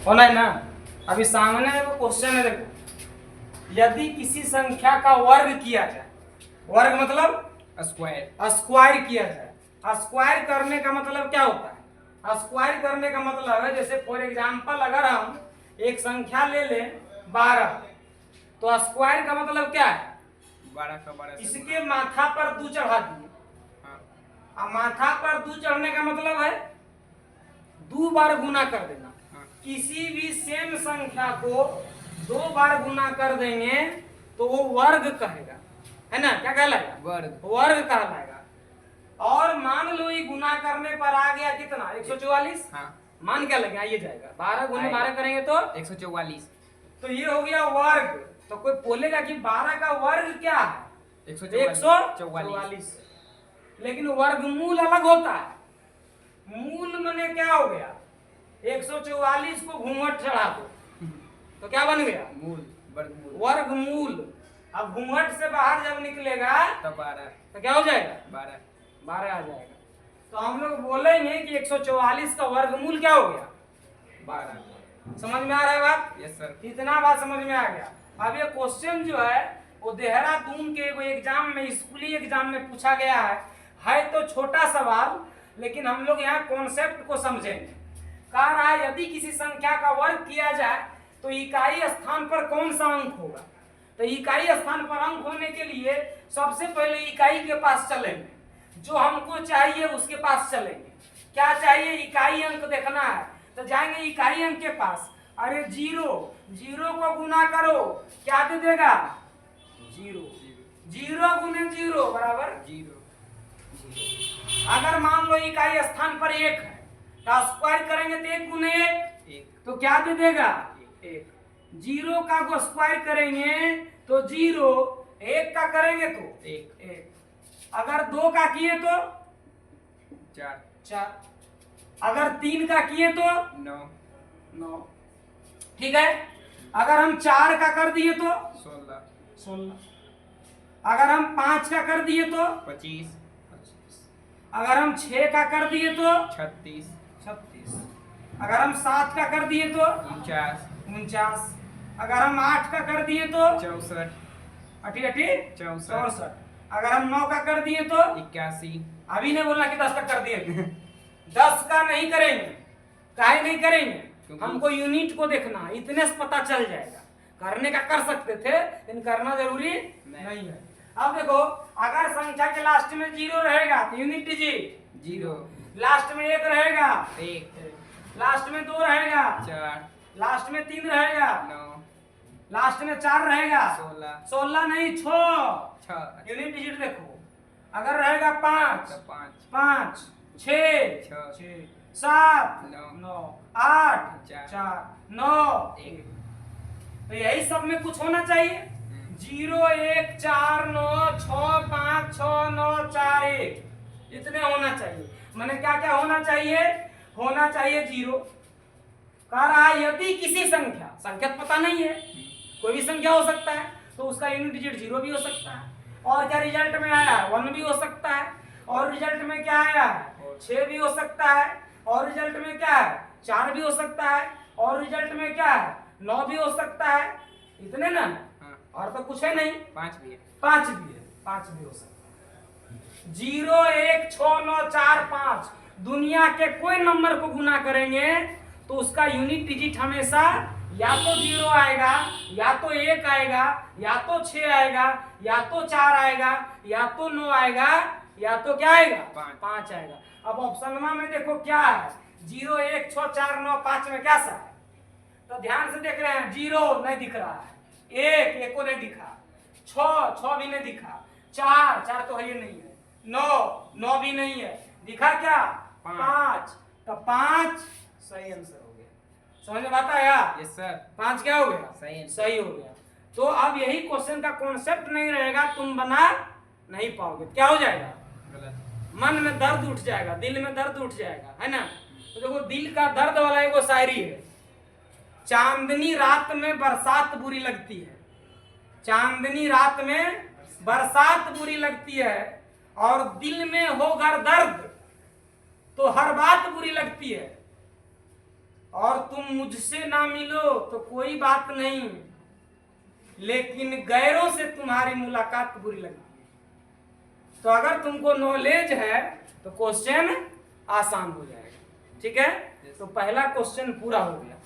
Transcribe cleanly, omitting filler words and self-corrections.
होना है ना। अभी सामने क्वेश्चन है, देखो, यदि किसी संख्या का वर्ग किया जाए, वर्ग मतलब स्क्वायर, स्क्वायर किया जाए। स्क्वायर करने का मतलब क्या होता है? स्क्वायर करने का मतलब है, जैसे फॉर एग्जांपल अगर हम एक संख्या ले लें 12, तो स्क्वायर का मतलब क्या है? 12 का 12 से इसके माथा पर 2 चढ़ा दिए। हाँ। माथा पर 2 चढ़ने का मतलब है 2 बार गुना कर देना। हाँ। किसी भी सेम संख्या को 2 बार गुना कर देंगे तो वो वर्ग कहेगा, है ना? क्या कहलाएगा? वर्ग। वर्ग कहलाएगा। और मान लो ये गुना करने पर आ गया कितना? 144। हाँ। मान क्या लगे? आइए जाएगा 12 गुने 12 करेंगे तो 144। तो ये हो गया वर्ग। तो कोई बोलेगा कि 12 का वर्ग क्या है? 144। लेकिन वर्गमूल अलग होता है। मूल मने क्या हो गया? 144 को घूंघट चढ़ा दो तो क्या बन गया? मूल, वर्गमूल। वर्गमूल। अब घूंघट से बाहर जब निकलेगा तब 12, तो क्या हो जाएगा? 12 12 आ जाएगा। तो हम लोग बोलेंगे कि 144 का वर्गमूल क्या हो गया? 12। समझ में आ रहा है बात? Yes sir. इतना बात समझ में आ गया। अब ये क्वेश्चन जो है वो देहरादून के एग्जाम में, स्कूली एग्जाम में पूछा गया है तो छोटा सवाल, लेकिन हम लोग यहाँ कॉन्सेप्ट को समझेंगे। कह रहा है यदि किसी संख्या का वर्ग किया जाए तो इकाई स्थान पर कौन सा अंक होगा? तो इकाई स्थान पर अंक होने के लिए सबसे पहले इकाई के पास चलेंगे, जो हमको चाहिए उसके पास चलेंगे। क्या चाहिए? इकाई अंक देखना है तो जाएंगे इकाई अंक के पास। अरे जीरो, जीरो को गुना करो, क्या दे देगा? जीरो। जीरो गुने जीरो बराबर 0। अगर मान लो इकाई स्थान पर 1 है तो स्क्वायर करेंगे तो 1 गुने 1 तो क्या दे देगा? 1। जीरो का को स्क्वायर करेंगे तो 0, 1 का करेंगे तो 1। अगर 2 का किए तो 4, अगर 3 का किए तो 9। ठीक है। अगर हम 4 का कर दिए तो 16। अगर हम 5 का कर दिए तो 25। अगर हम 6 का कर दिए तो 36। अगर हम 7 का कर दिए तो 49। अगर हम 8 का कर दिए तो 64। 64। अगर हम 9 का कर दिए तो 81। अभी नहीं बोलना कि 10 का कर दिए 10 का नहीं करेंगे। काहे नहीं करेंगे? हमको यूनिट को देखना, इतने से पता चल जाएगा। करने का कर सकते थे लेकिन करना जरूरी नहीं है। अब देखो, अगर संख्या के लास्ट में 0 रहेगा तो यूनिट डिजिट 0, लास्ट में 1 रहेगा 1, लास्ट में 2 रहेगा 4, लास्ट में 3 रहेगा 9, लास्ट में 4 रहेगा 16 नहीं 6, यूनिट डिजिट देखो। अगर रहेगा 5, 5, 6, 7, 9, 8, 4, 9, 1। तो यही सब में कुछ होना चाहिए। 0, 1, 4, 9, 6, 5, 6, 9, 4, 1 इतने होना चाहिए। मैंने क्या क्या होना चाहिए? होना चाहिए 0। कह रहा है यदि किसी संख्या, संख्या तो पता नहीं है, कोई भी संख्या हो सकता है तो उसका यूनिट डिजिट 0 भी हो सकता है। और क्या रिजल्ट में आया? 1 भी हो सकता है। और रिजल्ट में क्या आया? 6 भी हो सकता है। और रिजल्ट में क्या है? 4 भी हो सकता है। और रिजल्ट में क्या है? 9 भी हो सकता है। इतने ना? और तो कुछ है नहीं। 5 भी है। 5 भी हो सकता है। 0, 1, 6, 9, 4, 5 दुनिया के कोई नंबर को गुना करेंगे तो उसका यूनिट डिजिट हमेशा या तो 0 आएगा, या तो 1 आएगा, या तो 6 आएगा, या तो 4 आएगा, या तो 9 आएगा, या तो क्या आएगा? 5 आएगा। अब ऑप्शन में देखो क्या है? 0, 1, 6, 4, 9, 5 में क्या सा है? तो ध्यान से देख रहे हैं। 0 नहीं दिख रहा है, 1 को नहीं दिखा, 6 भी नहीं दिखा, 4 तो है ये नहीं है, 9 भी नहीं है, दिखा क्या? 5। तो 5 सही आंसर हो गया। समझ में आता है? Yes sir. 5 क्या हो गया? सही हो गया। तो अब यही क्वेश्चन का कॉन्सेप्ट नहीं रहेगा, तुम बना नहीं पाओगे। क्या हो जाएगा? मन में दर्द उठ जाएगा, दिल में दर्द उठ जाएगा, है ना? तो देखो, दिल का दर्द वाला एक शायरी है। चांदनी रात में बरसात बुरी लगती है, चांदनी रात में बरसात बुरी लगती है, और दिल में हो घर दर्द तो हर बात बुरी लगती है। और तुम मुझसे ना मिलो तो कोई बात नहीं, लेकिन गैरों से तुम्हारी मुलाकात बुरी लगती है। तो अगर तुमको नॉलेज है तो क्वेश्चन आसान हो जाएगा। ठीक है, तो पहला क्वेश्चन पूरा हो गया।